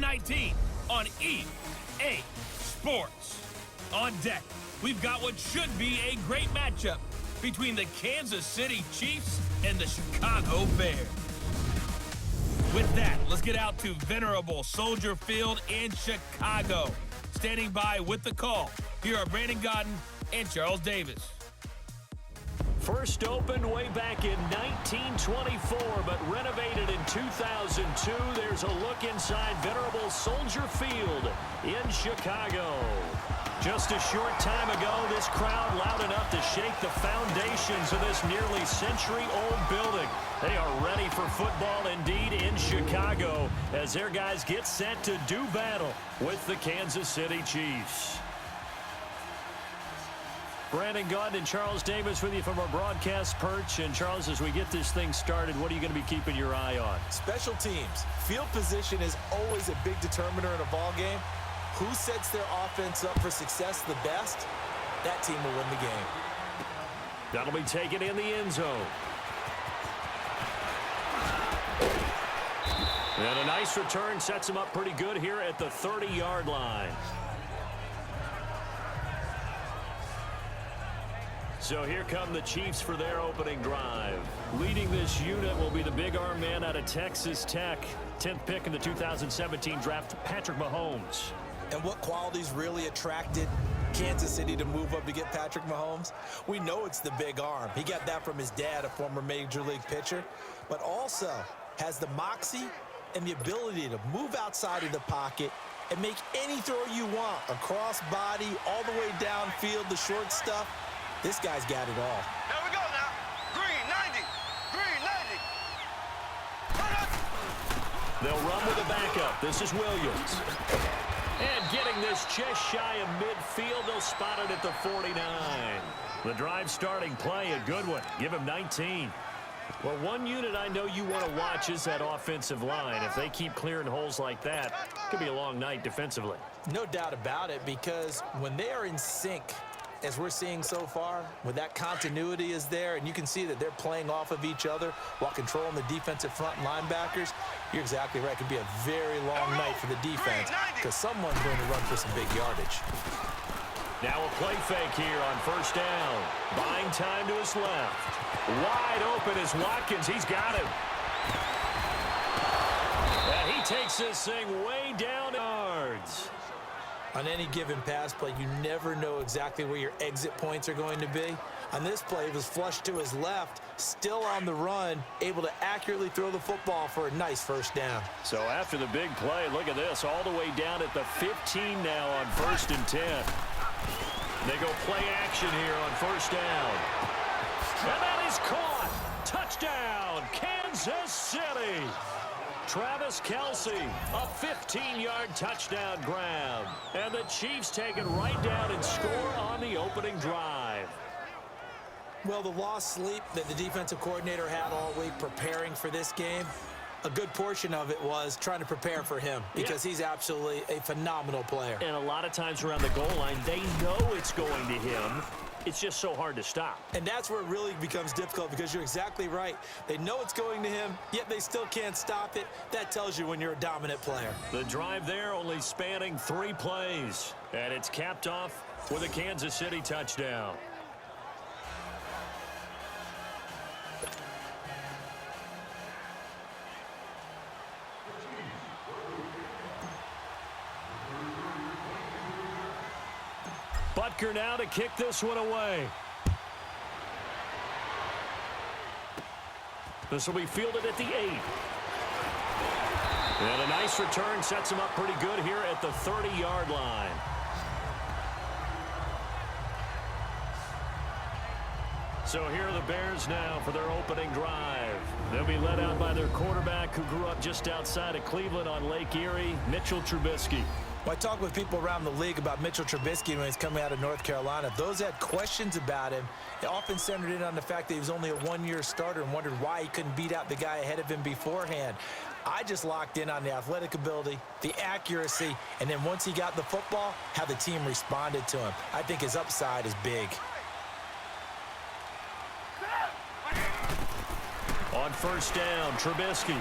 Madden 19 on EA Sports. On deck, we've got what should be a great matchup between the Kansas City Chiefs and the Chicago Bears. With that, let's get out to venerable Soldier Field in Chicago. Standing by with the call, here are Brandon Godden and Charles Davis. First opened way back in 1924, but renovated in 2002. There's a look inside venerable Soldier Field in Chicago. Just a short time ago, this crowd loud enough to shake the foundations of this nearly century-old building. They are ready for football indeed in Chicago as their guys get set to do battle with the Kansas City Chiefs. Brandon Godden and Charles Davis with you from our broadcast perch. And Charles, as we get this thing started, what are you going to be keeping your eye on? Special teams. Field position is always a big determiner in a ball game. Who sets their offense up for success the best, that team will win the game. That'll be taken in the end zone. And a nice return sets him up pretty good here at the 30-yard line. So here come the Chiefs for their opening drive. Leading this unit will be the big arm man out of Texas Tech. 10th pick in the 2017 draft, Patrick Mahomes. And what qualities really attracted Kansas City to move up to get Patrick Mahomes? We know it's the big arm. He got that from his dad, a former major league pitcher, but also has the moxie and the ability to move outside of the pocket and make any throw you want, across body, all the way downfield, the short stuff. This guy's got it all. There we go now. Green 90. Green 90. They'll run with a backup. This is Williams. And getting this just shy of midfield, they'll spot it at the 49. The drive starting play, a good one. Give him 19. Well, one unit I know you want to watch is that offensive line. If they keep clearing holes like that, it could be a long night defensively. No doubt about it, because when they are in sync, as we're seeing so far, when that continuity is there, and you can see that they're playing off of each other while controlling the defensive front linebackers, you're exactly right. It could be a very long night for the defense because someone's going to run for some big yardage. Now a play fake here on first down. Buying time to his left. Wide open is Watkins. He's got him. And he takes this thing way down yards. On any given pass play, you never know exactly where your exit points are going to be. On this play, it was flushed to his left, still on the run, able to accurately throw the football for a nice first down. So after the big play, look at this, all the way down at the 15 now on 1st and 10. They go play action here on first down. And that is caught. Touchdown, Kansas City. Travis Kelce, a 15-yard touchdown grab. And the Chiefs take it right down and score on the opening drive. Well, the lost sleep that the defensive coordinator had all week preparing for this game, a good portion of it was trying to prepare for him because he's absolutely a phenomenal player. And a lot of times around the goal line, they know it's going to him. It's just so hard to stop. And that's where it really becomes difficult because you're exactly right. They know it's going to him, yet they still can't stop it. That tells you when you're a dominant player. The drive there only spanning 3 plays. And it's capped off with a Kansas City touchdown. Butker now to kick this one away. This will be fielded at the 8. And a nice return sets him up pretty good here at the 30-yard line. So here are the Bears now for their opening drive. They'll be led out by their quarterback who grew up just outside of Cleveland on Lake Erie, Mitchell Trubisky. Well, I talked with people around the league about Mitchell Trubisky when he's coming out of North Carolina. Those that had questions about him, it often centered in on the fact that he was only a one-year starter and wondered why he couldn't beat out the guy ahead of him beforehand. I just locked in on the athletic ability, the accuracy, and then once he got the football, how the team responded to him. I think his upside is big. On first down, Trubisky.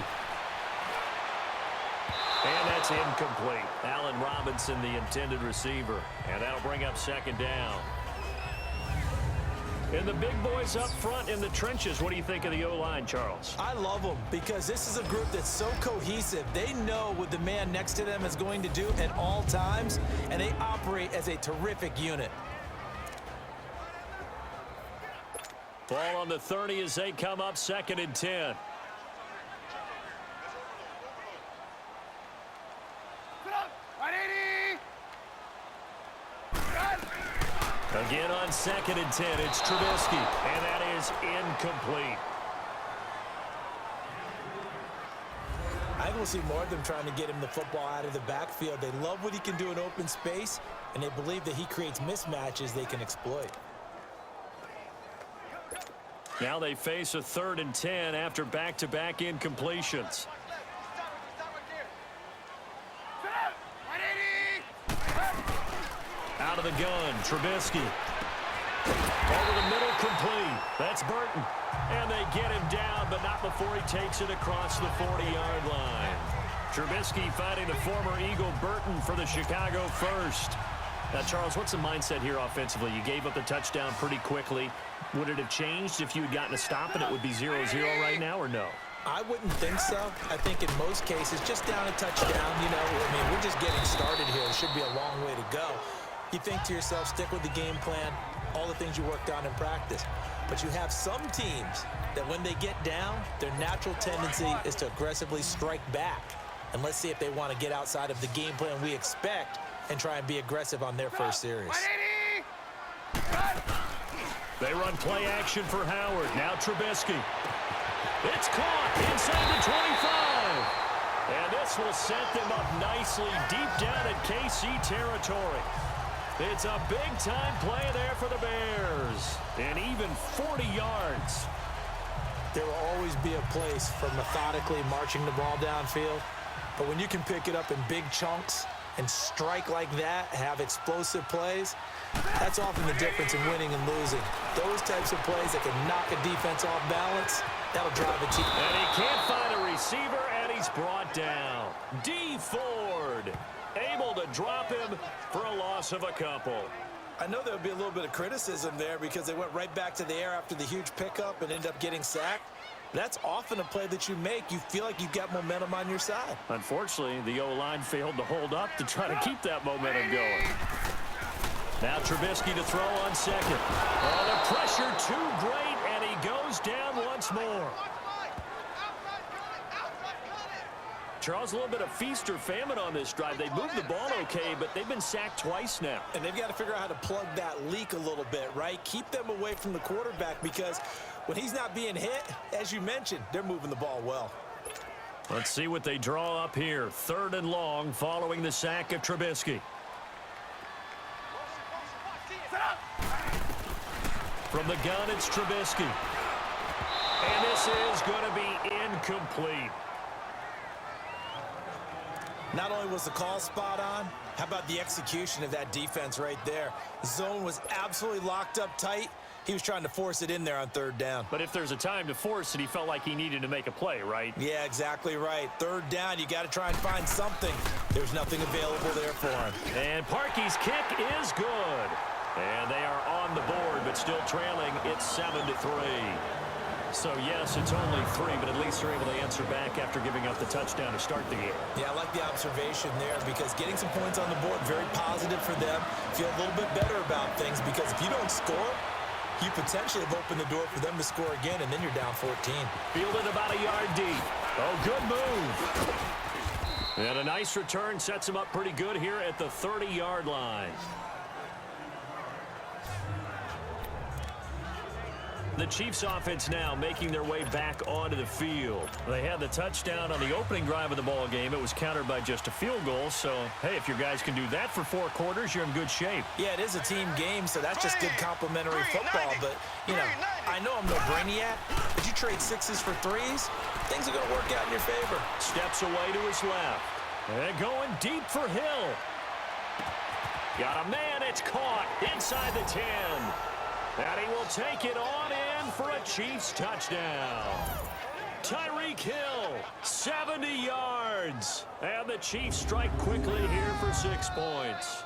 And that's incomplete. Allen Robinson, the intended receiver. And that'll bring up second down. And the big boys up front in the trenches. What do you think of the O-line, Charles? I love them because this is a group that's so cohesive. They know what the man next to them is going to do at all times, and they operate as a terrific unit. Ball on the 30 as they come up 2nd and 10. Again on 2nd and 10, it's Trubisky, and that is incomplete. I think we'll see more of them trying to get him the football out of the backfield. They love what he can do in open space, and they believe that he creates mismatches they can exploit. Now they face a 3rd and 10 after back-to-back incompletions. Out of the gun, Trubisky. Over the middle, complete. That's Burton. And they get him down, but not before he takes it across the 40-yard line. Trubisky fighting the former Eagle Burton for the Chicago first. Now, Charles, what's the mindset here offensively? You gave up the touchdown pretty quickly. Would it have changed if you had gotten a stop and it would be 0-0 right now, or no? I wouldn't think so. I think in most cases, just down a touchdown, you know, I mean, we're just getting started here. It should be a long way to go. You think to yourself, stick with the game plan, all the things you worked on in practice. But you have some teams that when they get down, their natural tendency is to aggressively strike back. And let's see if they want to get outside of the game plan we expect and try and be aggressive on their first series. They run play action for Howard. Now Trubisky. It's caught inside the 25. And this will set them up nicely deep down in KC territory. It's a big-time play there for the Bears. And even 40 yards. There will always be a place for methodically marching the ball downfield. But when you can pick it up in big chunks and strike like that, have explosive plays, that's often the difference in winning and losing. Those types of plays that can knock a defense off balance, that'll drive a team. And he can't find a receiver, and he's brought down. D. Ford able to drop him for a loss of a couple. I know there would be a little bit of criticism there because they went right back to the air after the huge pickup and ended up getting sacked. That's often a play that you make. You feel like you've got momentum on your side. Unfortunately, the O-line failed to hold up to try to keep that momentum going. Now Trubisky to throw on 2nd. Oh, the pressure too great, and he goes down once more. Charles, a little bit of feast or famine on this drive. They moved the ball okay, but they've been sacked twice now. And they've got to figure out how to plug that leak a little bit, right? Keep them away from the quarterback because when he's not being hit, as you mentioned, they're moving the ball well. Let's see what they draw up here. 3rd and long following the sack of Trubisky. From the gun, it's Trubisky. And this is going to be incomplete. Not only was the call spot on, how about the execution of that defense right there? Zone was absolutely locked up tight. He was trying to force it in there on 3rd down. But if there's a time to force it, he felt like he needed to make a play, right? Yeah, exactly right. 3rd down, you got to try and find something. There's nothing available there for him. And Parkey's kick is good. And they are on the board, but still trailing. It's 7-3. So, yes, it's only 3, but at least they're able to answer back after giving up the touchdown to start the game. Yeah, I like the observation there because getting some points on the board, very positive for them. Feel a little bit better about things because if you don't score, you potentially have opened the door for them to score again, and then you're down 14. Fielded about a yard deep. Oh, good move. And a nice return sets him up pretty good here at the 30-yard line. The Chiefs offense now making their way back onto the field. They had the touchdown on the opening drive of the ball game. It was countered by just a field goal. So, hey, if your guys can do that for 4 quarters, you're in good shape. Yeah, it is a team game, so that's just good complimentary football. But, you know, I know I'm no brainiac, but you trade 6s for 3s, things are going to work out in your favor. Steps away to his left. And going deep for Hill. Got a man. It's caught inside the 10. And he will take it on in for a Chiefs touchdown. Tyreek Hill goal. 70 yards. And the Chiefs strike quickly here for 6 points.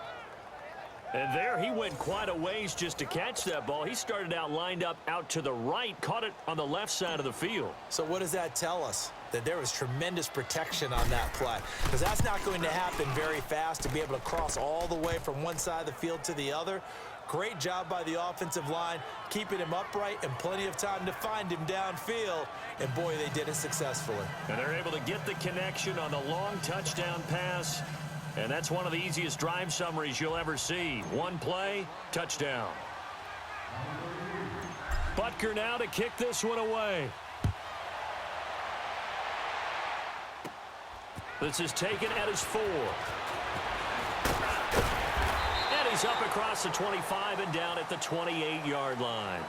And there he went quite a ways just to catch that ball. He started out lined up out to the right, caught it on the left side of the field. So what does that tell us? That there was tremendous protection on that play. Because that's not going to happen very fast to be able to cross all the way from one side of the field to the other. Great job by the offensive line, keeping him upright and plenty of time to find him downfield. And boy, they did it successfully. And they're able to get the connection on the long touchdown pass. And that's one of the easiest drive summaries you'll ever see. One play, touchdown. Butker now to kick this one away. This is taken at his 4. And he's up across the 25 and down at the 28-yard line.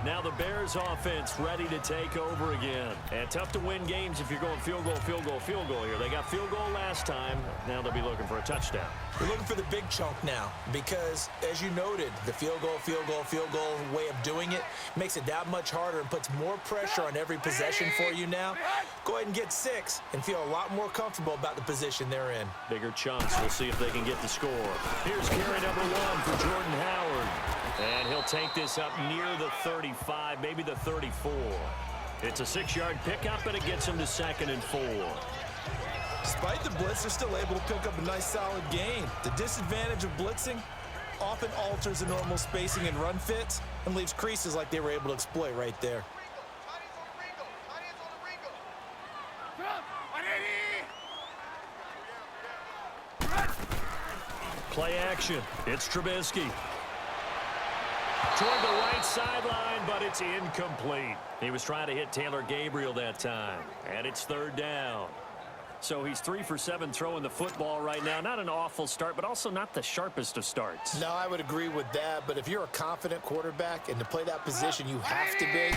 Now the Bears offense ready to take over again. And tough to win games if you're going field goal, field goal, field goal here. They got field goal last time. Now they'll be looking for a touchdown. We're looking for the big chunk now because, as you noted, the field goal way of doing it makes it that much harder and puts more pressure on every possession for you now. Go ahead and get 6 and feel a lot more comfortable about the position they're in. Bigger chunks. We'll see if they can get the score. Here's carry number 1 for Jordan Howard. And he'll take this up near the 35, maybe the 34. It's a 6-yard pickup, and it gets him to 2nd and 4. Despite the blitz, they're still able to pick up a nice solid gain. The disadvantage of blitzing often alters the normal spacing and run fits and leaves creases like they were able to exploit right there. Play action. It's Trubisky. Toward the right sideline, but it's incomplete. He was trying to hit Taylor Gabriel that time, and it's 3rd down. So he's 3 for 7 throwing the football right now. Not an awful start, but also not the sharpest of starts. No, I would agree with that, but if you're a confident quarterback and to play that position you have to be,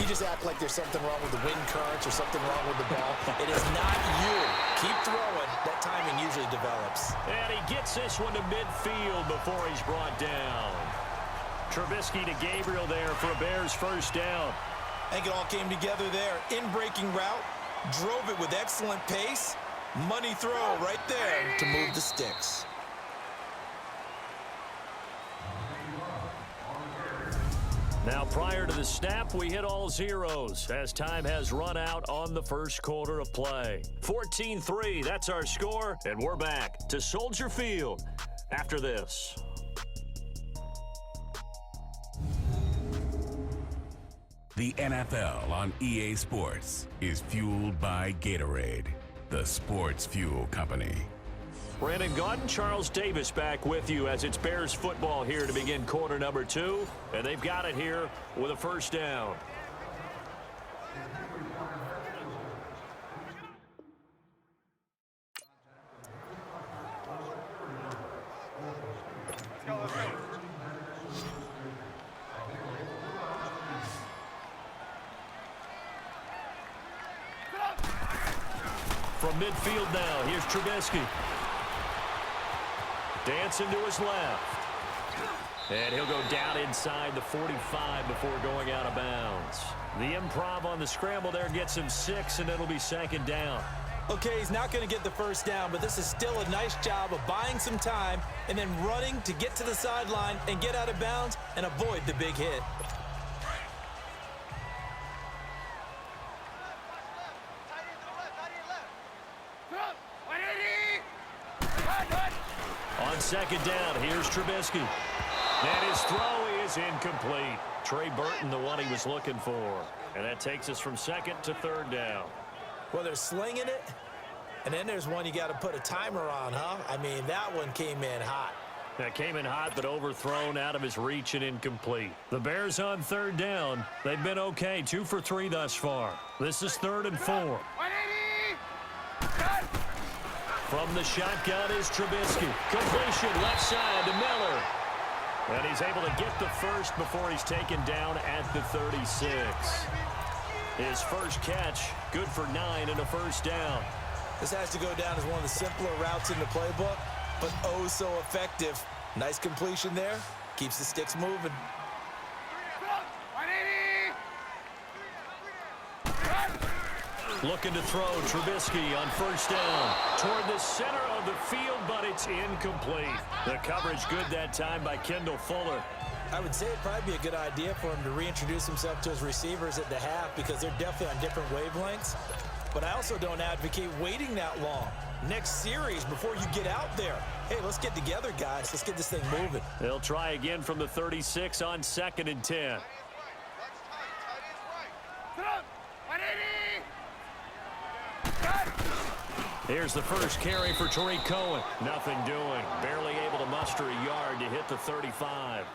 you just act like there's something wrong with the wind currents or something wrong with the ball. It is not you. Keep throwing. That timing usually develops. And he gets this one to midfield before he's brought down. Trubisky to Gabriel there for a Bears 1st down. I think it all came together there. In-breaking route, drove it with excellent pace. Money throw right there to move the sticks. Now, prior to the snap, we hit all zeros as time has run out on the first quarter of play. 14-3, that's our score, and we're back to Soldier Field after this. The NFL on EA Sports is fueled by Gatorade, the sports fuel company. Brandon Gaudin, Charles Davis back with you as it's Bears football here to begin quarter number 2. And they've got it here with a 1st down. From midfield now, here's Trubisky. Dancing to his left. And he'll go down inside the 45 before going out of bounds. The improv on the scramble there gets him 6, and it'll be 2nd down. Okay, he's not going to get the 1st down, but this is still a nice job of buying some time and then running to get to the sideline and get out of bounds and avoid the big hit. On 2nd down, here's Trubisky. And his throw is incomplete. Trey Burton, the one he was looking for. And that takes us from 2nd to 3rd down. Well, they're slinging it, and then there's one you got to put a timer on, huh? I mean, that one came in hot. That came in hot, but overthrown out of his reach and incomplete. The Bears on 3rd down. They've been okay, 2 for 3 thus far. This is 3rd and 4. From the shotgun is Trubisky. Completion left side to Miller. And he's able to get the 1st before he's taken down at the 36. His first catch, good for 9 and a 1st down. This has to go down as one of the simpler routes in the playbook, but oh so effective. Nice completion there. Keeps the sticks moving. Looking to throw. Trubisky on first down. Toward the center of the field, but it's incomplete. The coverage good that time by Kendall Fuller. I would say it'd probably be a good idea for him to reintroduce himself to his receivers at the half because they're definitely on different wavelengths. But I also don't advocate waiting that long. Next series, before you get out there, hey, let's get together, guys. Let's get this thing moving. They'll try again from the 36 on 2nd and 10. Here's the first carry for Tariq Cohen. Nothing doing. Barely able to muster a yard to hit the 35.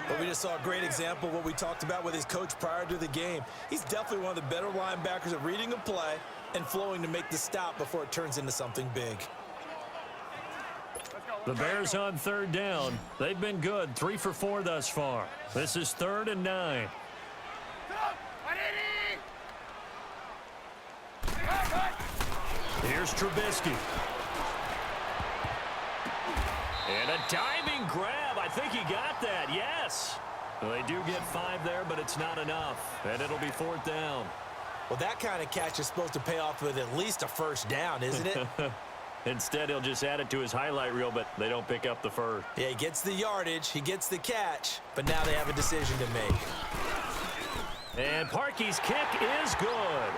But we just saw a great example of what we talked about with his coach prior to the game. He's definitely one of the better linebackers at reading a play and flowing to make the stop before it turns into something big. The Bears on 3rd down. They've been good. 3 for 4 thus far. This is 3rd and 9. Here's Trubisky. And a diving grab. I think he got that. Yes. Well, they do get 5 there, but it's not enough. And it'll be 4th down. Well, that kind of catch is supposed to pay off with at least a first down, isn't it? Instead, he'll just add it to his highlight reel, but they don't pick up the first. Yeah, he gets the yardage, he gets the catch, but now they have a decision to make. And Parkey's kick is good.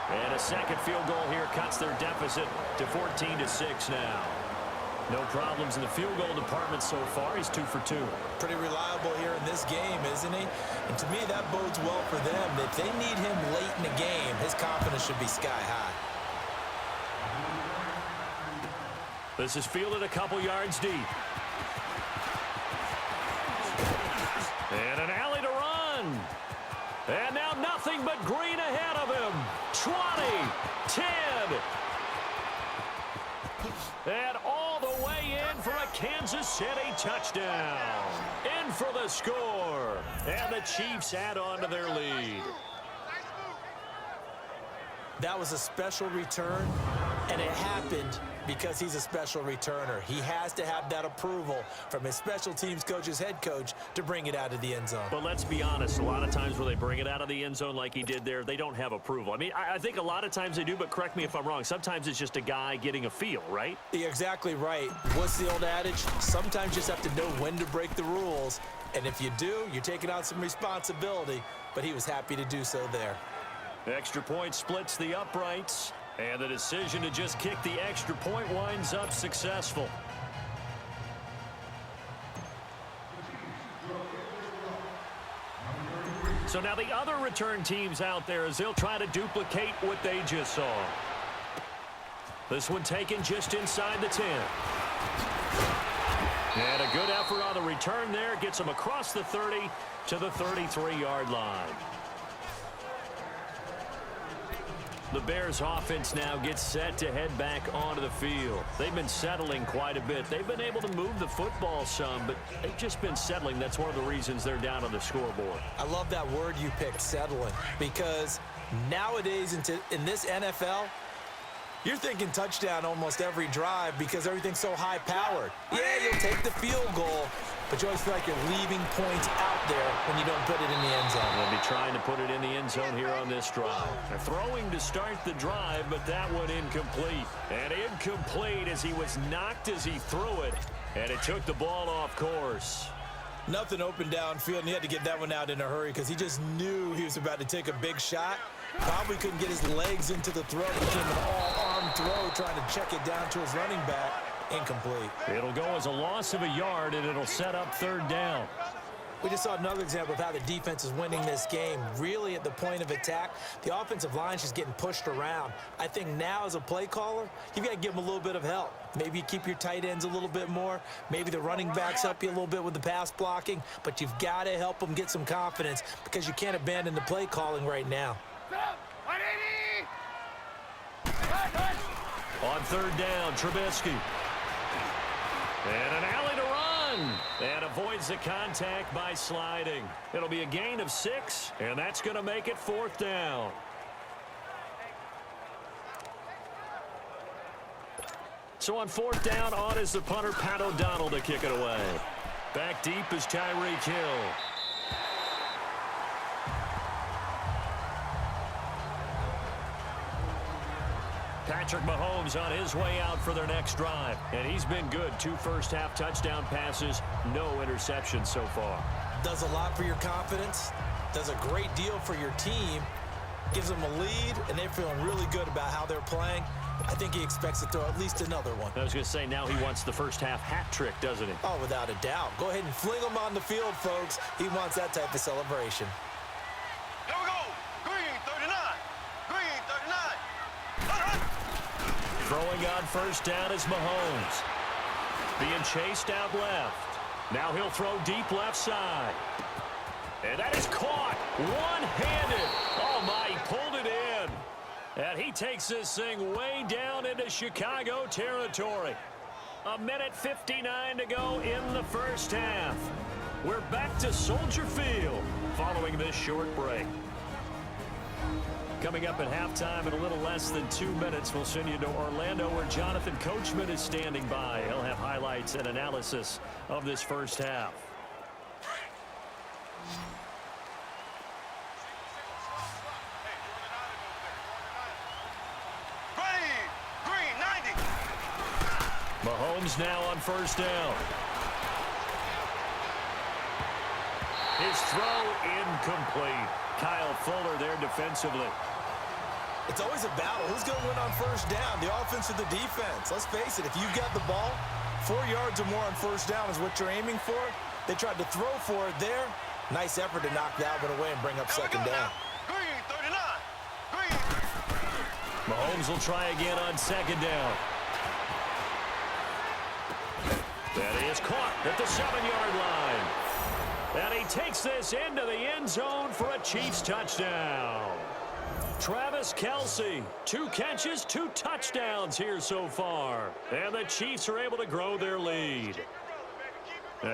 And a second field goal here cuts their deficit to 14-6 now. No problems in the field goal department so far. He's 2 for 2. Pretty reliable here in this game, isn't he? And to me, that bodes well for them. If they need him late in the game, his confidence should be sky high. This is fielded a couple yards deep. And an alley to run. And now nothing but green ahead of him. 20, 10. And all the way in for a Kansas City touchdown. In for the score. And the Chiefs add on to their lead. That was a special return, and it happened because he's a special returner. He has to have that approval from his special teams coach, his head coach, to bring it out of the end zone. But let's be honest, a lot of times where they bring it out of the end zone like he did there, they don't have approval. I mean, I think a lot of times they do, but correct me if I'm wrong. Sometimes it's just a guy getting a feel, right? You're exactly right. What's the old adage? Sometimes you just have to know when to break the rules. And if you do, you're taking on some responsibility. But he was happy to do so there. Extra point splits the uprights. And the decision to just kick the extra point winds up successful. So now the other return teams out there as they'll try to duplicate what they just saw. This one taken just inside the 10. And a good effort on the return there. Gets them across the 30 to the 33-yard line. The Bears offense now gets set to head back onto the field. They've been settling quite a bit. They've been able to move the football some, but they've just been settling. That's one of the reasons they're down on the scoreboard. I love that word you picked, settling, because nowadays in this NFL, you're thinking touchdown almost every drive because everything's so high-powered. Yeah, you'll take the field goal, but you always feel like you're leaving points out there when you don't put it in the end zone. They'll be trying to put it in the end zone here on this drive. They're throwing to start the drive, but that one incomplete. And incomplete as he was knocked as he threw it, and it took the ball off course. Nothing open downfield, and he had to get that one out in a hurry because he just knew he was about to take a big shot. Probably couldn't get his legs into the throw. It became an all-arm throw trying to check it down to his running back. Incomplete. It'll go as a loss of a yard, and it'll set up 3rd down. We just saw another example of how the defense is winning this game. Really at the point of attack, the offensive line's just getting pushed around. I think now as a play caller, you've got to give them a little bit of help. Maybe you keep your tight ends a little bit more. Maybe the running backs help you a little bit with the pass blocking. But you've got to help them get some confidence because you can't abandon the play calling right now. On 3rd down, Trubisky. And an alley to run. And avoids the contact by sliding. It'll be a gain of 6, and that's going to make it 4th down. So on 4th down, on is the punter, Pat O'Donnell, to kick it away. Back deep is Tyreek Hill. Patrick Mahomes on his way out for their next drive. And he's been good. 2 first-half touchdown passes, no interceptions so far. Does a lot for your confidence. Does a great deal for your team. Gives them a lead, and they're feeling really good about how they're playing. I think he expects to throw at least another one. I was going to say, now he wants the first-half hat trick, doesn't he? Oh, without a doubt. Go ahead and fling him on the field, folks. He wants that type of celebration. Here we go. Green 39. Green 39. Throwing on first down is Mahomes. Being chased out left. Now he'll throw deep left side. And that is caught one-handed. Oh, my, he pulled it in. And he takes this thing way down into Chicago territory. 1:59 to go in the first half. We're back to Soldier Field following this short break. Coming up at halftime in a little less than 2 minutes, we'll send you to Orlando where Jonathan Coachman is standing by. He'll have highlights and analysis of this first half. Green 90. Mahomes now on first down. His throw incomplete. Kyle Fuller there defensively. It's always a battle. Who's going to win on first down, the offense or the defense? Let's face it, if you've got the ball, 4 yards or more on first down is what you're aiming for. They tried to throw for it there. Nice effort to knock that one away and bring up second down. Green 39. Green. Mahomes will try again on second down. That is caught at the 7-yard line. And he takes this into the end zone for a Chiefs touchdown. Travis Kelce, 2 catches, 2 touchdowns here so far. And the Chiefs are able to grow their lead.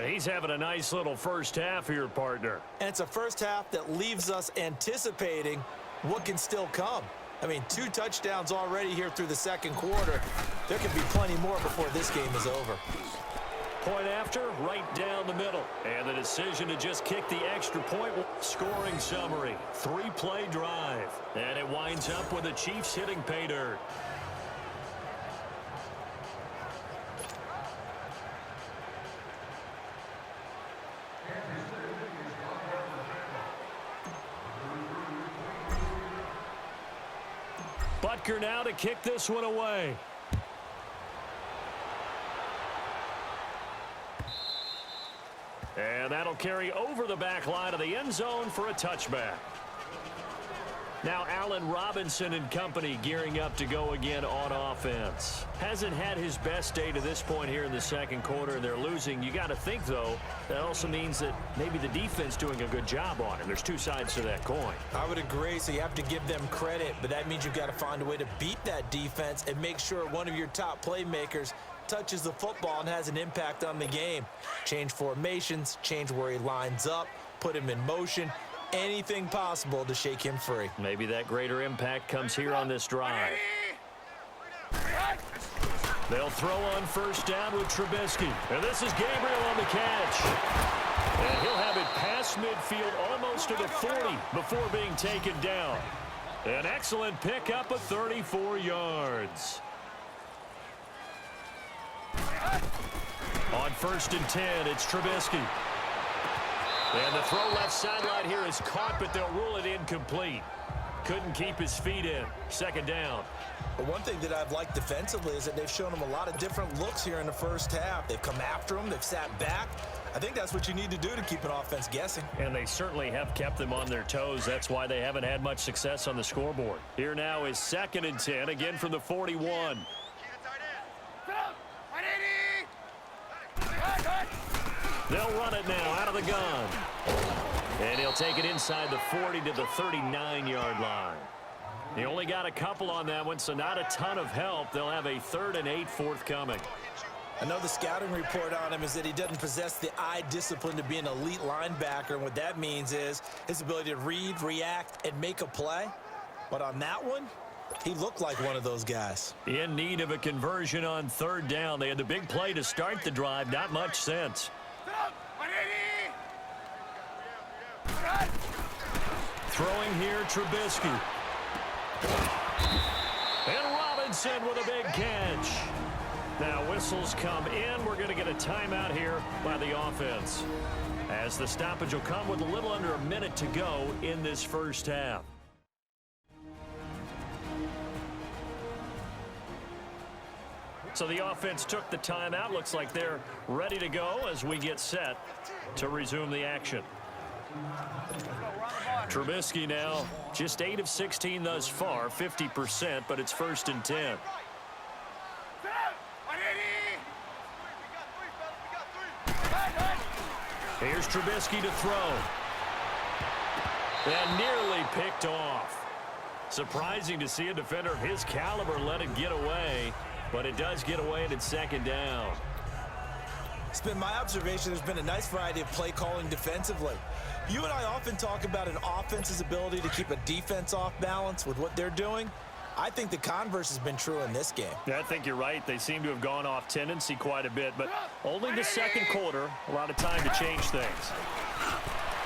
He's having a nice little first half here, partner. And it's a first half that leaves us anticipating what can still come. I mean, 2 touchdowns already here through the second quarter. There could be plenty more before this game is over. Point after, right down the middle. And the decision to just kick the extra point. Scoring summary, 3-play drive. And it winds up with the Chiefs hitting pay dirt. Butker now to kick this one away. And that'll carry over the back line of the end zone for a touchback. Now Allen Robinson and company gearing up to go again on offense. Hasn't had his best day to this point here in the second quarter, and they're losing. You got to think, though, that also means that maybe the defense doing a good job on him. There's 2 sides to that coin. I would agree, so you have to give them credit, but that means you've got to find a way to beat that defense and make sure one of your top playmakers touches the football and has an impact on the game. Change formations, change where he lines up, put him in motion, anything possible to shake him free. Maybe that greater impact comes here on this drive. They'll throw on first down with Trubisky. And this is Gabriel on the catch. And he'll have it past midfield almost to the 40 before being taken down. An excellent pickup of 34 yards. On first and 10, it's Trubisky. And the throw left sideline here is caught, but they'll rule it incomplete. Couldn't keep his feet in. Second down. But one thing that I've liked defensively is that they've shown him a lot of different looks here in the first half. They've come after him. They've sat back. I think that's what you need to do to keep an offense guessing. And they certainly have kept them on their toes. That's why they haven't had much success on the scoreboard. Here now is second and 10, again from the 41. They'll run it now out of the gun. And he'll take it inside the 40 to the 39-yard line. He only got a couple on that one, so not a ton of help. They'll have a 3rd and 8 forthcoming. I know the scouting report on him is that he doesn't possess the eye discipline to be an elite linebacker. And what that means is his ability to read, react, and make a play. But on that one, he looked like one of those guys. In need of a conversion on 3rd down. They had the big play to start the drive. Not much sense. Throwing here, Trubisky. And Wilson with a big catch. Now whistles come in. We're going to get a timeout here by the offense, as the stoppage will come with a little under a minute to go in this first half. So the offense took the timeout. Looks like they're ready to go as we get set to resume the action. Trubisky now just 8 of 16 thus far, 50%, but it's 1st and 10. Here's Trubisky to throw. And nearly picked off. Surprising to see a defender of his caliber let it get away, but it does get away and it's 2nd down. It's been my observation there's been a nice variety of play calling defensively. You and I often talk about an offense's ability to keep a defense off balance with what they're doing. I think the converse has been true in this game. Yeah, I think you're right. They seem to have gone off tendency quite a bit, but only the 2nd quarter, a lot of time to change things.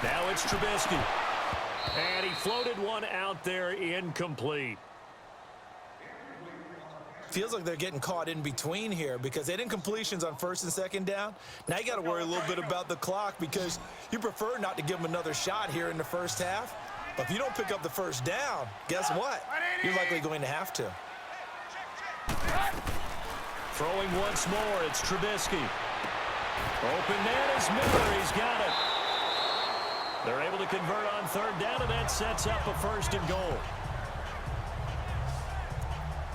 Now it's Trubisky. And he floated one out there incomplete. Feels like they're getting caught in between here because they didn't completions on 1st and 2nd down. Now you got to worry a little bit about the clock because you prefer not to give them another shot here in the first half. But if you don't pick up the 1st down, guess what? You're likely going to have to. Throwing once more, it's Trubisky. Open man is Miller. He's got it. They're able to convert on 3rd down, and that sets up a 1st and goal.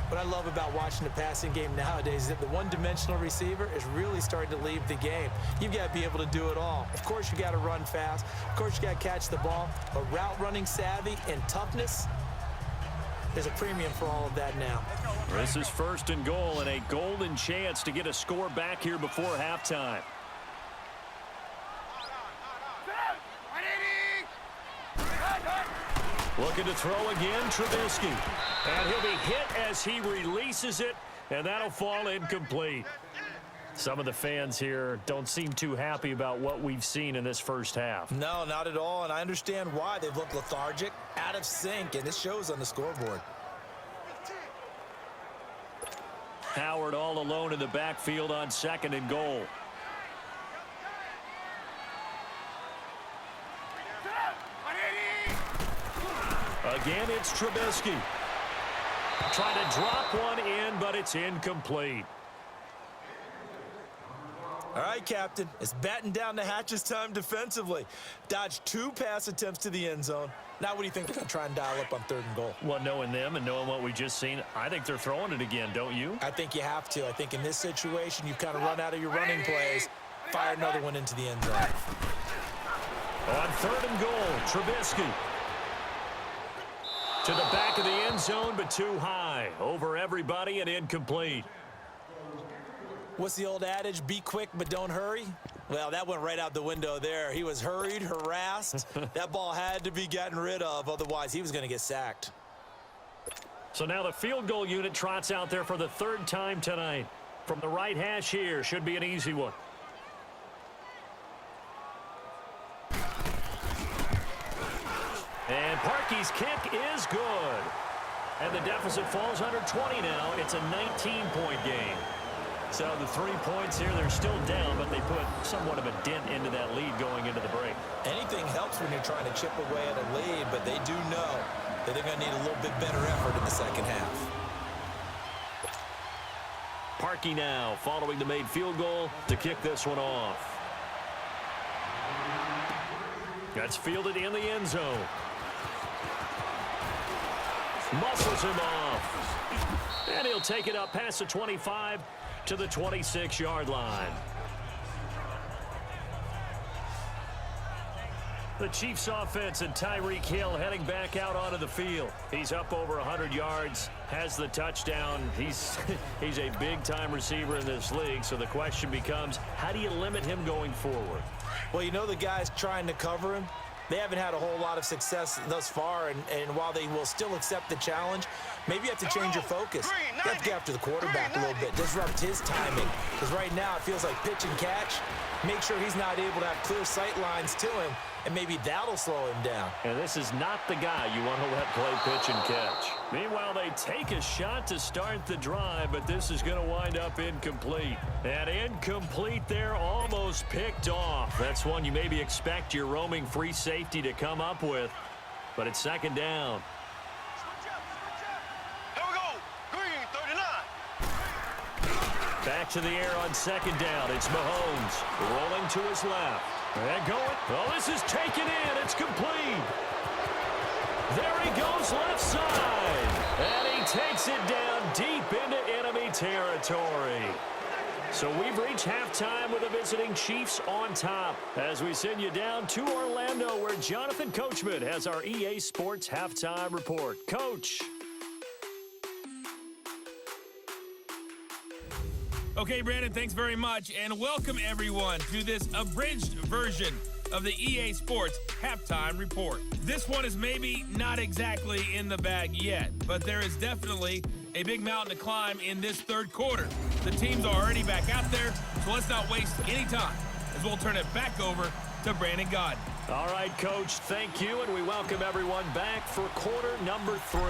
What I love about watching the passing game nowadays is that the one-dimensional receiver is really starting to leave the game. You've got to be able to do it all. Of course, you got to run fast. Of course, you got to catch the ball. But route running savvy and toughness, there's a premium for all of that now. This is 1st and goal and a golden chance to get a score back here before halftime. Looking to throw again, Trubisky. And he'll be hit as he releases it, and that'll fall incomplete. Some of the fans here don't seem too happy about what we've seen in this first half. No, not at all, and I understand why. They've looked lethargic, out of sync, and this shows on the scoreboard. Howard all alone in the backfield on 2nd and goal. Again, it's Trubisky. Trying to drop one in, but it's incomplete. All right, Captain, it's batten down the hatches time defensively. Dodged 2 pass attempts to the end zone. Now what do you think they're going to try and dial up on 3rd and goal? Well, knowing them and knowing what we just seen, I think they're throwing it again, don't you? I think you have to. I think in this situation, you've kind of run out of your running plays. Fire another one into the end zone. On 3rd and goal, Trubisky. To the back of the end zone, but too high. Over everybody and incomplete. What's the old adage? Be quick, but don't hurry. Well, that went right out the window there. He was hurried, harassed. That ball had to be gotten rid of. Otherwise, he was going to get sacked. So now the field goal unit trots out there for the 3rd time tonight. From the right hash here, should be an easy one. And Parkey's kick is good. And the deficit falls under 20 now. It's a 19-point game. So the 3 points here, they're still down, but they put somewhat of a dent into that lead going into the break. Anything helps when you're trying to chip away at a lead, but they do know that they're going to need a little bit better effort in the 2nd half. Parkey now following the made field goal to kick this one off. That's fielded in the end zone. Muscles him off. And he'll take it up past the 25 to the 26-yard line. The Chiefs offense and Tyreek Hill heading back out onto the field. He's up over 100 yards, has the touchdown. He's a big-time receiver in this league, so the question becomes, how do you limit him going forward? Well, you know the guys trying to cover him, they haven't had a whole lot of success thus far, and while they will still accept the challenge, maybe you have to change your focus. You have to get after the quarterback a little bit, disrupt his timing, because right now it feels like pitch and catch. Make sure he's not able to have clear sight lines to him, and maybe that'll slow him down. And this is not the guy you want to let play pitch and catch. Meanwhile, Well, they take a shot to start the drive, but this is going to wind up incomplete. And incomplete there, almost picked off. That's one you maybe expect your roaming free safety to come up with. But it's second down. Here we go. Green 39. Back to the air on second down. It's Mahomes rolling to his left. And going. Oh, this is taken in. It's complete. There he goes left side. And he takes it down deep into enemy territory. So we've reached halftime with the visiting Chiefs on top as we send you down to Orlando where Jonathan Coachman has our EA Sports halftime report. Coach. Okay, Brandon, thanks very much, and welcome everyone to this abridged version of the EA Sports Halftime Report. This one is maybe not exactly in the bag yet, but there is definitely a big mountain to climb in this third quarter. The team's already back out there, so let's not waste any time as we'll turn it back over to Brandon Gaudin. All right, Coach, thank you, and we welcome everyone back for quarter number 3.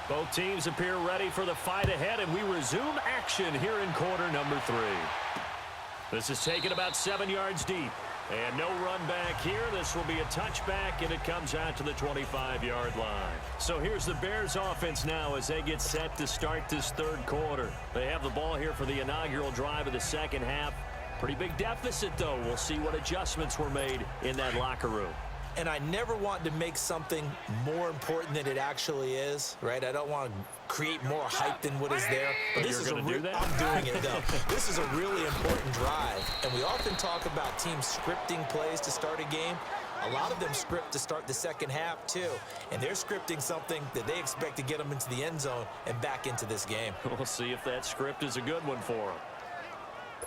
Both teams appear ready for the fight ahead, and we resume action here in quarter number 3. This is taken about 7 yards deep. And no run back here. This will be a touchback, and it comes out to the 25-yard line. So here's the Bears offense now as they get set to start this third quarter. They have the ball here for the inaugural drive of the second half. Pretty big deficit, though. We'll see what adjustments were made in that locker room. And I never want to make something more important than it actually is, right? I don't want to create more hype than what is there. But this is do that? I'm doing it, though. This is a really important drive. And we often talk about teams scripting plays to start a game. A lot of them script to start the second half, too. And they're scripting something that they expect to get them into the end zone and back into this game. We'll see if that script is a good one for them.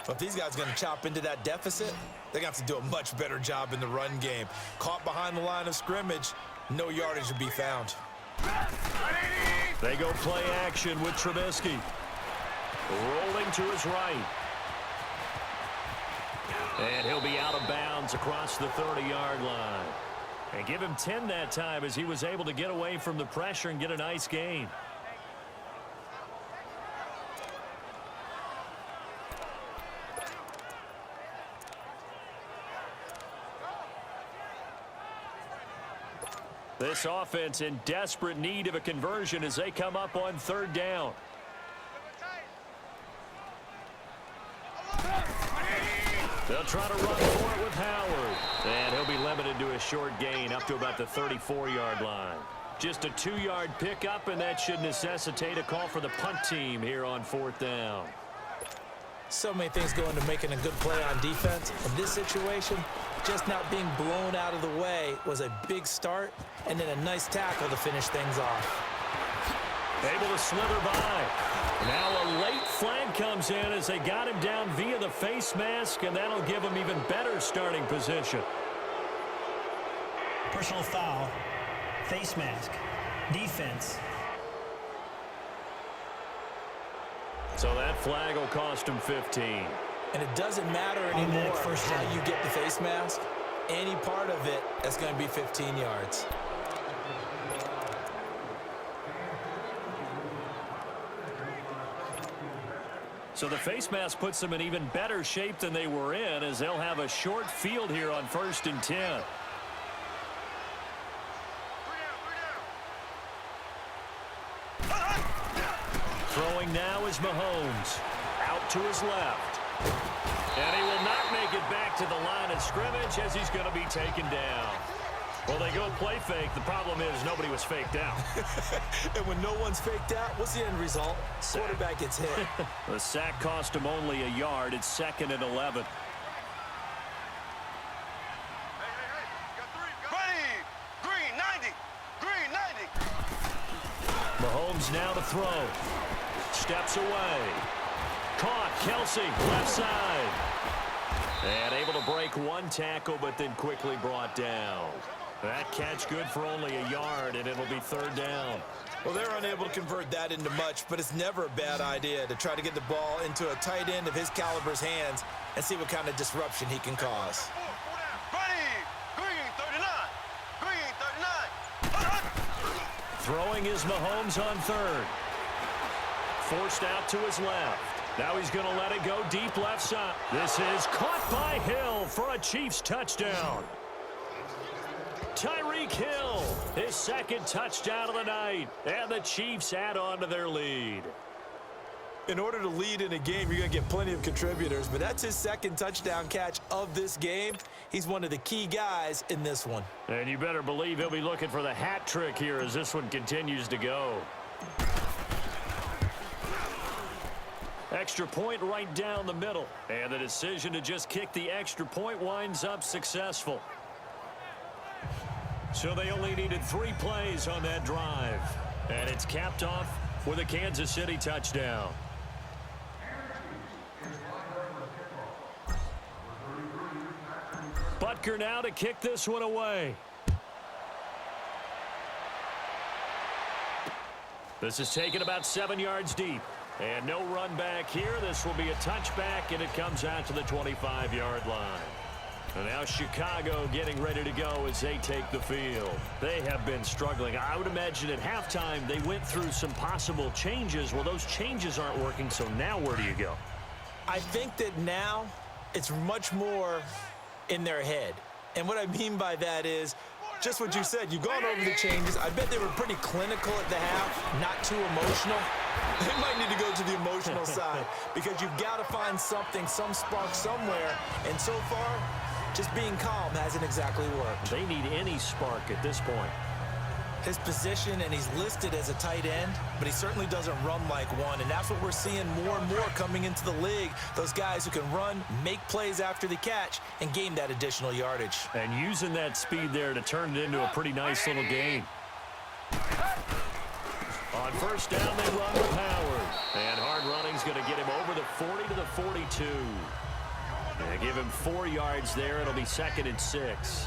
But if these guys are going to chop into that deficit, they're going to have to do a much better job in the run game. Caught behind the line of scrimmage, no yardage to be found. They go play action with Trubisky. Rolling to his right. And he'll be out of bounds across the 30-yard line. And give him 10 that time as he was able to get away from the pressure and get a nice gain. This offense in desperate need of a conversion as they come up on third down. They'll try to run for it with Howard. And he'll be limited to a short gain up to about the 34-yard line. Just a 2-yard pickup, and that should necessitate a call for the punt team here on fourth down. So many things go into making a good play on defense. In this situation, just not being blown out of the way was a big start, and then a nice tackle to finish things off. Able to slither by. Now a late flag comes in as they got him down via the face mask, and that'll give him even better starting position. Personal foul, face mask, defense. So that flag will cost him 15. And it doesn't matter anymore how you get the face mask. Any part of it, that's going to be 15 yards. So the face mask puts them in even better shape than they were in as they'll have a short field here on 1st and 10. Throwing now is Mahomes. Out to his left. And he will not make it back to the line of scrimmage as he's going to be taken down. Well, they go play fake. The problem is nobody was faked out. And when no one's faked out, what's the end result? Sack. Quarterback gets hit. The sack cost him only a yard. It's 2nd and 11. Ready. Green 90. Green 90. Mahomes now to throw. Steps away. Caught. Kelsey, left side. And able to break one tackle, but then quickly brought down. That catch good for only a yard, and it'll be 3rd down. Well, they're unable to convert that into much, but it's never a bad idea to try to get the ball into a tight end of his caliber's hands and see what kind of disruption he can cause. Ready. Green 39. Green 39. Throwing is Mahomes on third. Forced out to his left. Now he's going to let it go deep left side. This is caught by Hill for a Chiefs touchdown. Tyreek Hill, his second touchdown of the night, and the Chiefs add on to their lead. In order to lead in a game, you're going to get plenty of contributors, but that's his second touchdown catch of this game. He's one of the key guys in this one. And you better believe he'll be looking for the hat trick here as this one continues to go. Extra point right down the middle. And the decision to just kick the extra point winds up successful. So they only needed 3 plays on that drive. And it's capped off with a Kansas City touchdown. Butker now to kick this one away. This is taken about 7 yards deep. And no run back here. This will be a touchback, and it comes out to the 25-yard line. And now Chicago getting ready to go as they take the field. They have been struggling. I would imagine at halftime they went through some possible changes. Well, those changes aren't working, so now where do you go? I think that now it's much more in their head. And what I mean by that is just what you said. You've gone over the changes. I bet they were pretty clinical at the half, not too emotional. They might need to go to the emotional side because you've got to find something, some spark somewhere. And so far, just being calm hasn't exactly worked. They need any spark at this point. His position, and he's listed as a tight end, but he certainly doesn't run like one, and that's what we're seeing more and more coming into the league. Those guys who can run, make plays after the catch, and gain that additional yardage. And using that speed there to turn it into a pretty nice little gain. On first down, they run with Howard. And hard running's going to get him over the 40 to the 42. And give him 4 yards there. It'll be 2nd and 6.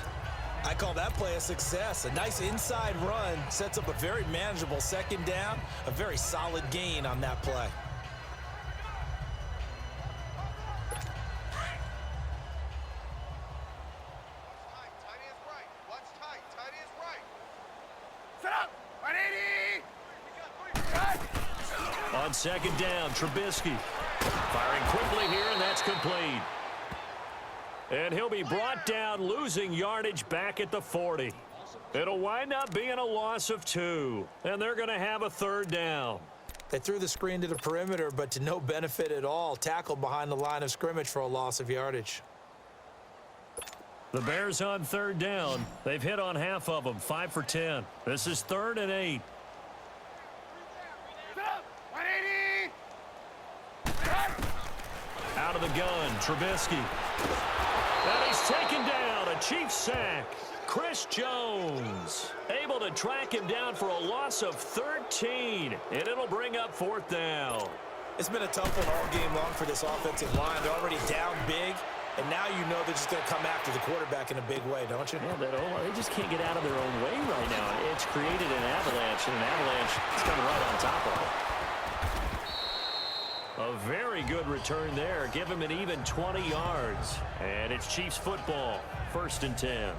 I call that play a success. A nice inside run sets up a very manageable 2nd down. A very solid gain on that play. On 2nd down, Trubisky firing quickly here, and that's complete. And he'll be brought down, losing yardage back at the 40. It'll wind up being a loss of 2, and they're going to have a 3rd down. They threw the screen to the perimeter, but to no benefit at all. Tackled behind the line of scrimmage for a loss of yardage. The Bears on 3rd down. They've hit on half of them, 5 for 10. This is 3rd and 8. Out of the gun, Trubisky. And he's taken down, a Chiefs sack. Chris Jones able to track him down for a loss of 13, and it'll bring up 4th down. It's been a tough one all game long for this offensive line. They're already down big, and now you know they're just going to come after the quarterback in a big way, don't you? Yeah, they just can't get out of their own way right now. It's created an avalanche, and an avalanche is coming right on top of it. A very good return there. Give him an even 20 yards. And it's Chiefs football. 1st and 10.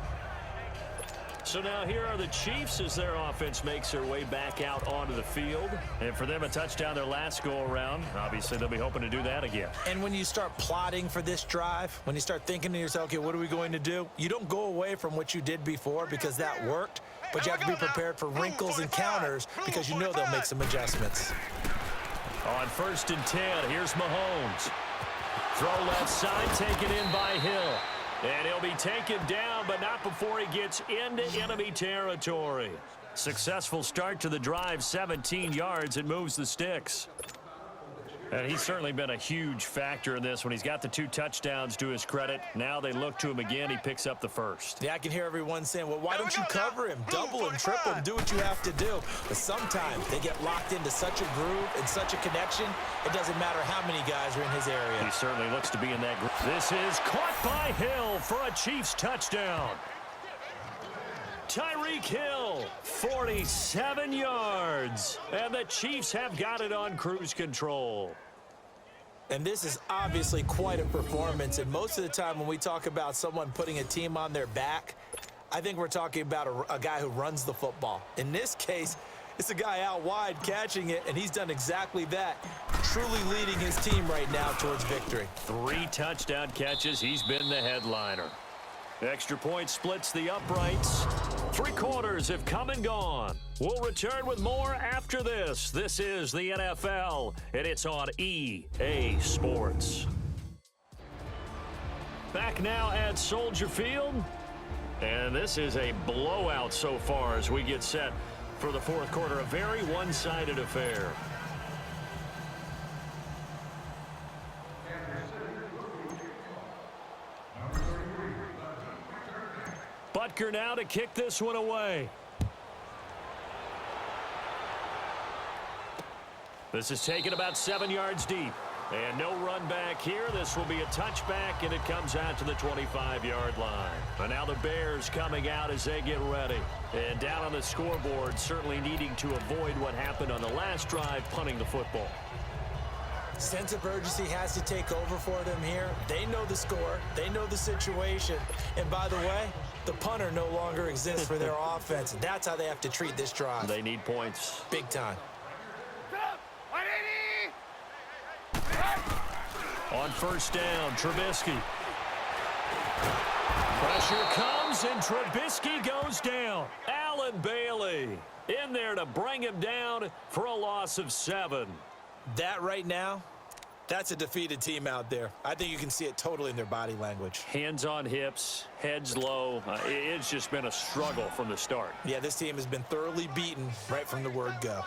So now here are the Chiefs as their offense makes their way back out onto the field. And for them, a touchdown their last go-around. Obviously, they'll be hoping to do that again. And when you start plotting for this drive, when you start thinking to yourself, okay, what are we going to do? You don't go away from what you did before because that worked, but you have to be prepared for wrinkles and counters because you know they'll make some adjustments. On 1st and 10, here's Mahomes. Throw left side, taken in by Hill. And he'll be taken down, but not before he gets into enemy territory. Successful start to the drive, 17 yards, and moves the sticks. And he's certainly been a huge factor in this when he's got the 2 touchdowns to his credit. Now they look to him again. He picks up the 1st. Yeah, I can hear everyone saying, well, why don't you cover him? Double him, triple him, do what you have to do. But sometimes they get locked into such a groove and such a connection, it doesn't matter how many guys are in his area. He certainly looks to be in that group. This is caught by Hill for a Chiefs touchdown. Tyreek Hill, 47 yards. And the Chiefs have got it on cruise control. And this is obviously quite a performance. And most of the time when we talk about someone putting a team on their back, I think we're talking about a guy who runs the football. In this case, It's a guy out wide catching it, and he's done exactly that, truly leading his team right now towards victory. 3 touchdown catches. He's been the headliner. Extra point splits the uprights. 3 quarters have come and gone. We'll return with more after this. This is the NFL, and it's on EA Sports. Back now at Soldier Field. And this is a blowout so far as we get set for the fourth quarter. A very one-sided affair. Butker now to kick this one away. This is taken about 7 yards deep. And no run back here. This will be a touchback, and it comes out to the 25-yard line. And now the Bears coming out as they get ready. And down on the scoreboard, certainly needing to avoid what happened on the last drive, punting the football. Sense of urgency has to take over for them here. They know the score. They know the situation. And by the way, the punter no longer exists for their offense. That's how they have to treat this drive. They need points. Big time. On first down, Trubisky. Pressure comes, and Trubisky goes down. Allen Bailey in there to bring him down for a loss of 7. That right now, that's a defeated team out there. I think you can see it totally in their body language. Hands on hips, heads low. It's just been a struggle from the start. Yeah, this team has been thoroughly beaten right from the word go.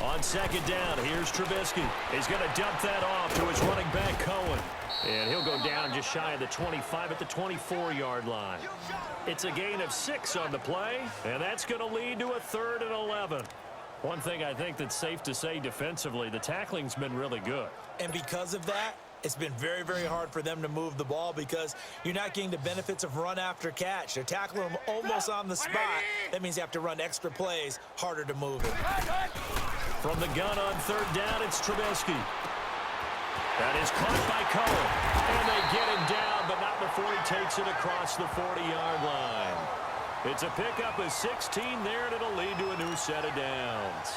On second down, here's Trubisky. He's going to dump that off to his running back, Cohen. And he'll go down just shy of the 25 at the 24-yard line. It's a gain of 6 on the play, and that's going to lead to a 3rd and 11. One thing I think that's safe to say defensively, the tackling's been really good. And because of that, it's been very, very hard for them to move the ball because you're not getting the benefits of run after catch. They're tackling them almost on the spot. That means you have to run extra plays, harder to move it. From the gun on third down, it's Trubisky. That is caught by Cohen. And they get him down, but not before he takes it across the 40-yard line. It's a pickup of 16 there, and it'll lead to a new set of downs.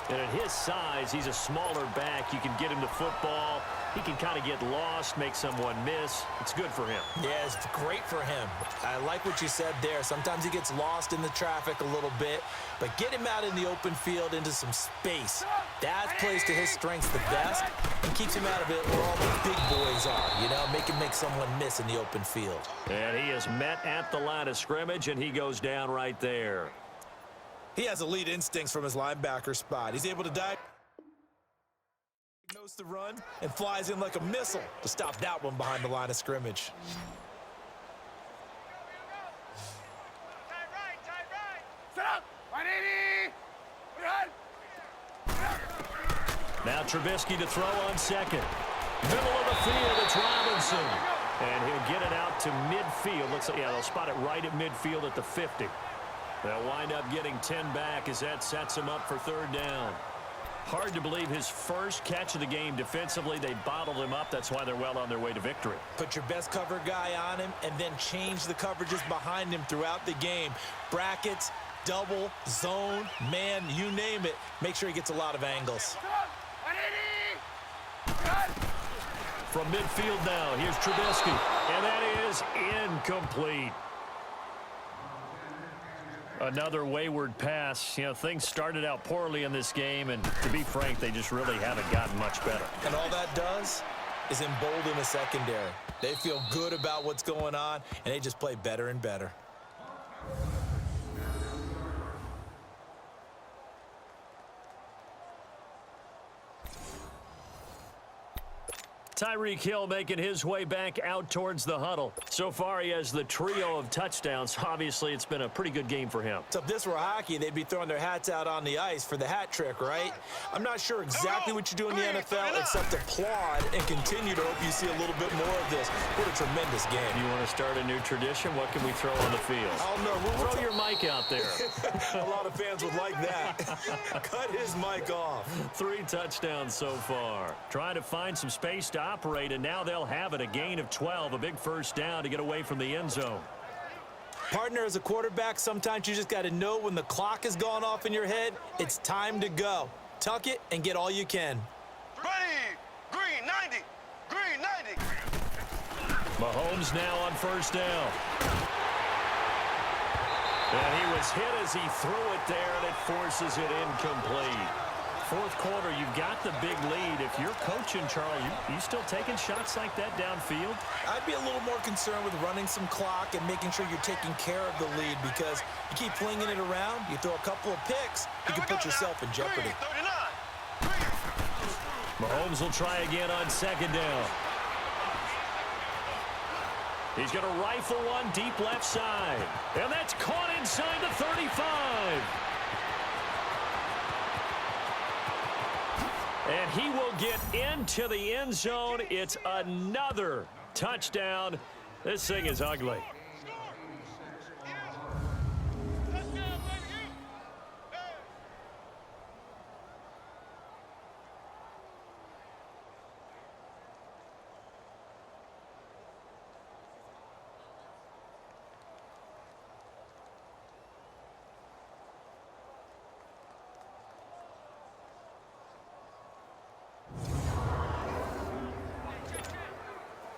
And at his size, he's a smaller back. You can get him the football. He can kind of get lost, make someone miss. It's good for him. Yeah, it's great for him. I like what you said there. Sometimes he gets lost in the traffic a little bit, but get him out in the open field into some space. That plays to his strengths the best and keeps him out of it where all the big boys are, you know, make him make someone miss in the open field. And he is met at the line of scrimmage, and he goes down right there. He has elite instincts from his linebacker spot. He's able to diagnose the run and flies in like a missile to stop that one behind the line of scrimmage. Now Trubisky to throw on second. Middle of the field, it's Robinson. And he'll get it out to midfield. Looks like, yeah, they'll spot it right at midfield at the 50. They'll wind up getting 10 back as that sets him up for third down. Hard to believe his first catch of the game defensively. They bottled him up. That's why they're well on their way to victory. Put your best cover guy on him and then change the coverages behind him throughout the game. Brackets, double, zone, man, you name it. Make sure he gets a lot of angles. From midfield now, here's Trubisky. And that is incomplete. Another wayward pass. You know, things started out poorly in this game, and to be frank, they just really haven't gotten much better. And all that does is embolden the secondary. They feel good about what's going on, and they just play better and better. Tyreek Hill making his way back out towards the huddle. So far, he has the trio of touchdowns. Obviously, it's been a pretty good game for him. So if this were hockey, they'd be throwing their hats out on the ice for the hat trick, right? I'm not sure exactly what you do in the NFL except applaud and continue to hope you see a little bit more of this. What a tremendous game. You want to start a new tradition? What can we throw on the field? I don't know. Throw your mic out there. A lot of fans would like that. Cut his mic off. 3 touchdowns so far. Trying to find some space to operate, and now they'll have it. A gain of 12, a big first down to get away from the end zone. Partner, as a quarterback, sometimes you just got to know when the clock has gone off in your head, it's time to go. Tuck it and get all you can. Ready, green 90, green 90. Mahomes now on first down. And he was hit as he threw it there, and it forces it incomplete. Fourth quarter, you've got the big lead. If you're coaching, Charlie, you still taking shots like that downfield? I'd be a little more concerned with running some clock and making sure you're taking care of the lead, because you keep flinging it around, you throw a couple of picks, you can put yourself in jeopardy. Mahomes will try again on second down. He's going to rifle one deep left side. And that's caught inside the 35. And he will get into the end zone. It's another touchdown. This thing is ugly.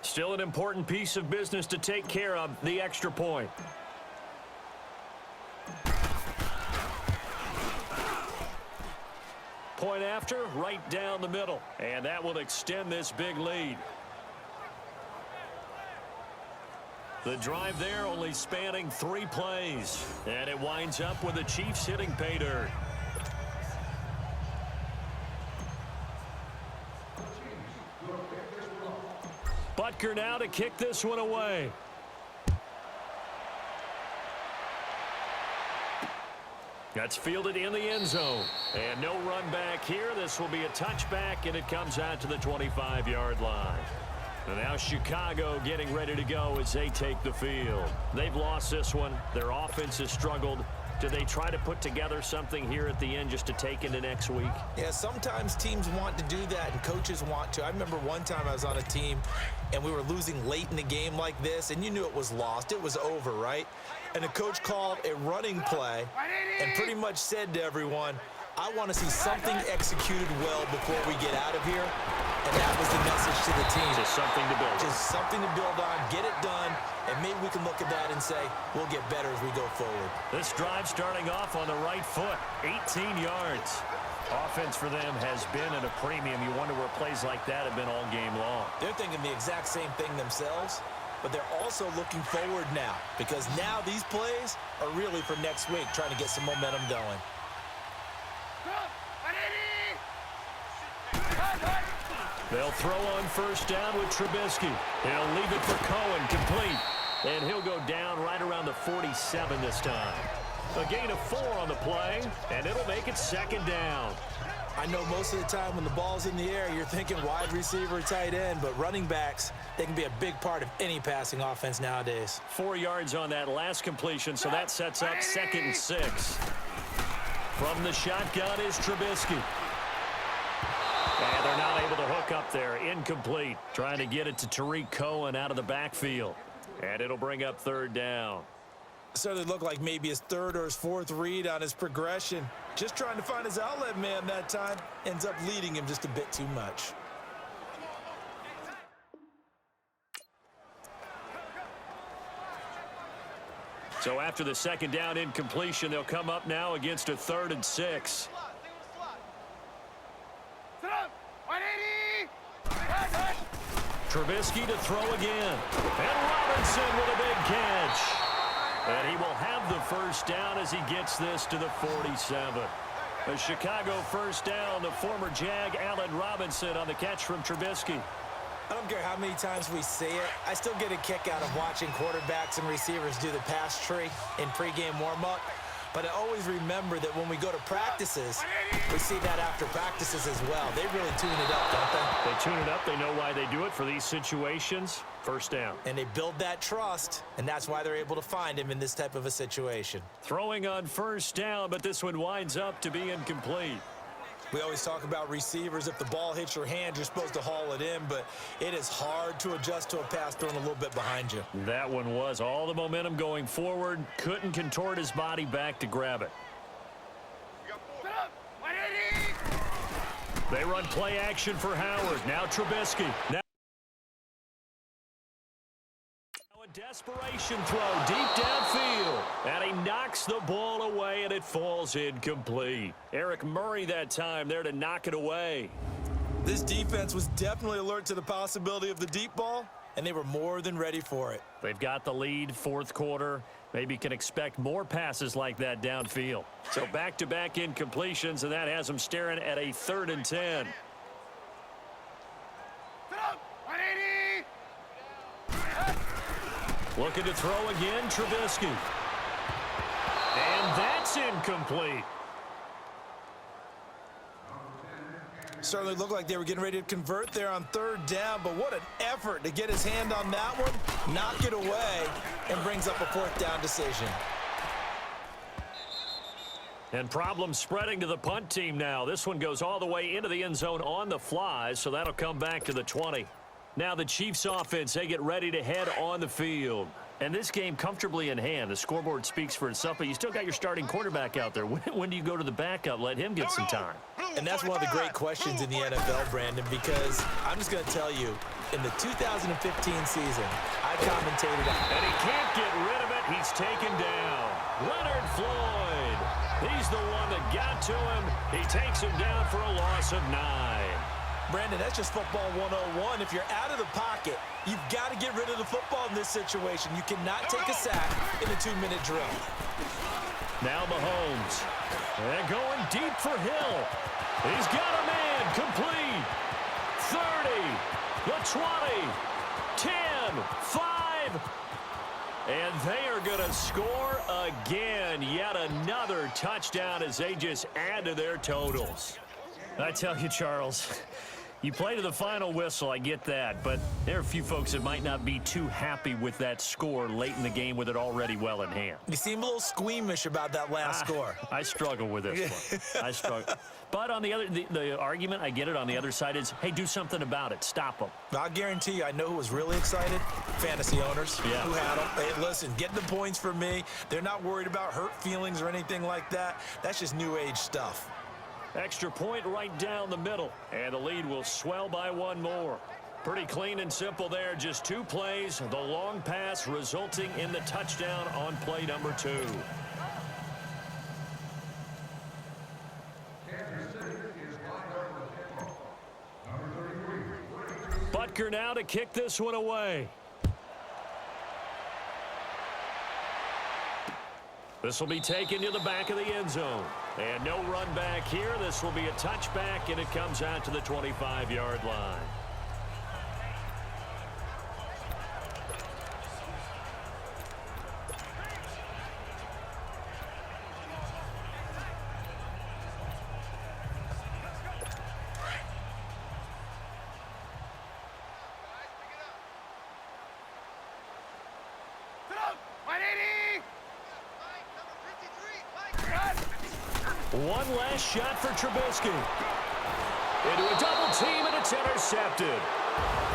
Still an important piece of business to take care of, the extra point. Point after, right down the middle. And that will extend this big lead. The drive there only spanning 3 plays. And it winds up with the Chiefs hitting pay dirt. Butker now to kick this one away. That's fielded in the end zone. And no run back here. This will be a touchback, and it comes out to the 25-yard line. And now Chicago getting ready to go as they take the field. They've lost this one. Their offense has struggled. Do they try to put together something here at the end just to take into next week? Yeah, sometimes teams want to do that and coaches want to. I remember one time I was on a team and we were losing late in the game like this, and you knew it was lost. It was over, right? And the coach called a running play and pretty much said to everyone, I want to see something executed well before we get out of here. And that was the message to the team. Just something to build. Just something to build on, get it done, and maybe we can look at that and say, we'll get better as we go forward. This drive starting off on the right foot, 18 yards. Offense for them has been at a premium. You wonder where plays like that have been all game long. They're thinking the exact same thing themselves, but they're also looking forward now, because now these plays are really for next week, trying to get some momentum going. They'll throw on first down with Trubisky. He'll leave it for Cohen, complete. And he'll go down right around the 47 this time. A gain of 4 on the play, and it'll make it second down. I know most of the time when the ball's in the air, you're thinking wide receiver, tight end, but running backs, they can be a big part of any passing offense nowadays. 4 yards on that last completion, so that sets up 2nd and 6. From the shotgun is Trubisky. And they're not able to hook up there. Incomplete. Trying to get it to Tariq Cohen out of the backfield. And it'll bring up 3rd down. Certainly looked like maybe his 3rd or his 4th read on his progression. Just trying to find his outlet man that time. Ends up leading him just a bit too much. So after the 2nd down incompletion, they'll come up now against a 3rd and 6. Trubisky to throw again. And Robinson with a big catch. And he will have the first down as he gets this to the 47. A Chicago first down. The former Jag, Allen Robinson, on the catch from Trubisky. I don't care how many times we see it. I still get a kick out of watching quarterbacks and receivers do the pass tree in pregame warm-up. But I always remember that when we go to practices, we see that after practices as well. They really tune it up, don't they? They tune it up. They know why they do it for these situations. First down. And they build that trust, and that's why they're able to find him in this type of a situation. Throwing on first down, but this one winds up to be incomplete. We always talk about receivers. If the ball hits your hand, you're supposed to haul it in, but it is hard to adjust to a pass thrown a little bit behind you. That one was all the momentum going forward. Couldn't contort his body back to grab it. They run play action for Howard. Now Trubisky. Now a desperation throw deep downfield. And he knocks the ball away, and it falls incomplete. Eric Murray that time there to knock it away. This defense was definitely alert to the possibility of the deep ball, and they were more than ready for it. They've got the lead, fourth quarter. Maybe can expect more passes like that downfield. So back-to-back incompletions, and that has them staring at a 3rd and 10. Looking to throw again, Trubisky. And that's incomplete. Certainly looked like they were getting ready to convert there on 3rd down, but what an effort to get his hand on that one, knock it away, and brings up a 4th down decision. And problems spreading to the punt team now. This one goes all the way into the end zone on the fly, so that'll come back to the 20. Now the Chiefs offense, they get ready to head on the field. And this game comfortably in hand. The scoreboard speaks for itself, but you still got your starting quarterback out there. When do you go to the backup? Let him get some time. And that's one of the great questions in the NFL, Brandon, because I'm just going to tell you, in the 2015 season, I commentated on it. And he can't get rid of it. He's taken down. Leonard Floyd. He's the one that got to him. He takes him down for a loss of 9. Brandon, that's just football 101. If you're out of the pocket, you've got to get rid of the football in this situation. You cannot take a sack in a 2-minute drill. Now Mahomes. They're going deep for Hill. He's got a man complete. 30, the 20, 10, 5. And they are going to score again. Yet another touchdown as they just add to their totals. I tell you, Charles, you play to the final whistle, I get that, but there are a few folks that might not be too happy with that score late in the game with it already well in hand. You seem a little squeamish about that last score. I struggle with this one. I struggle. But on the argument, I get it, on the other side is, hey, do something about it. Stop them. I'll guarantee you, I know who was really excited. Fantasy owners yeah. who had them. Hey, listen, get the points for me. They're not worried about hurt feelings or anything like that. That's just new age stuff. Extra point right down the middle, and the lead will swell by 1 more. Pretty clean and simple there, just 2 plays. The long pass resulting in the touchdown on play number 2. Butker now to kick this one away. This will be taken to the back of the end zone. And no run back here. This will be a touchback, and it comes out to the 25-yard line. One last shot for Trubisky. Into a double team, and it's intercepted.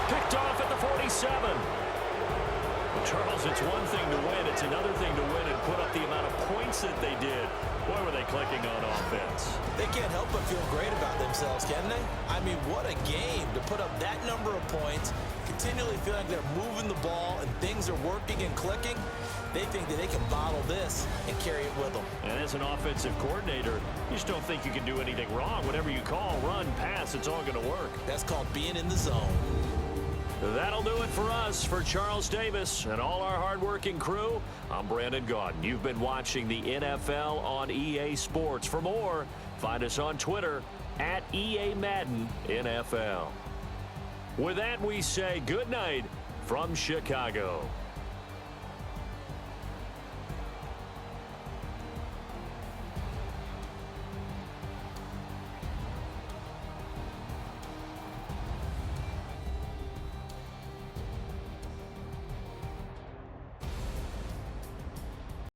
Picked off at the 47. Well, Charles, it's one thing to win. It's another thing to win and put up the amount of points that they did. Boy, were they clicking on offense. They can't help but feel great about themselves, can they? I mean, what a game to put up that number of points, continually feeling like they're moving the ball and things are working and clicking. They think that they can bottle this and carry it with them. And as an offensive coordinator, you just don't think you can do anything wrong. Whatever you call, run, pass, it's all going to work. That's called being in the zone. That'll do it for us. For Charles Davis and all our hardworking crew, I'm Brandon Gaudin. You've been watching the NFL on EA Sports. For more, find us on Twitter at EA Madden NFL. With that, we say good night from Chicago.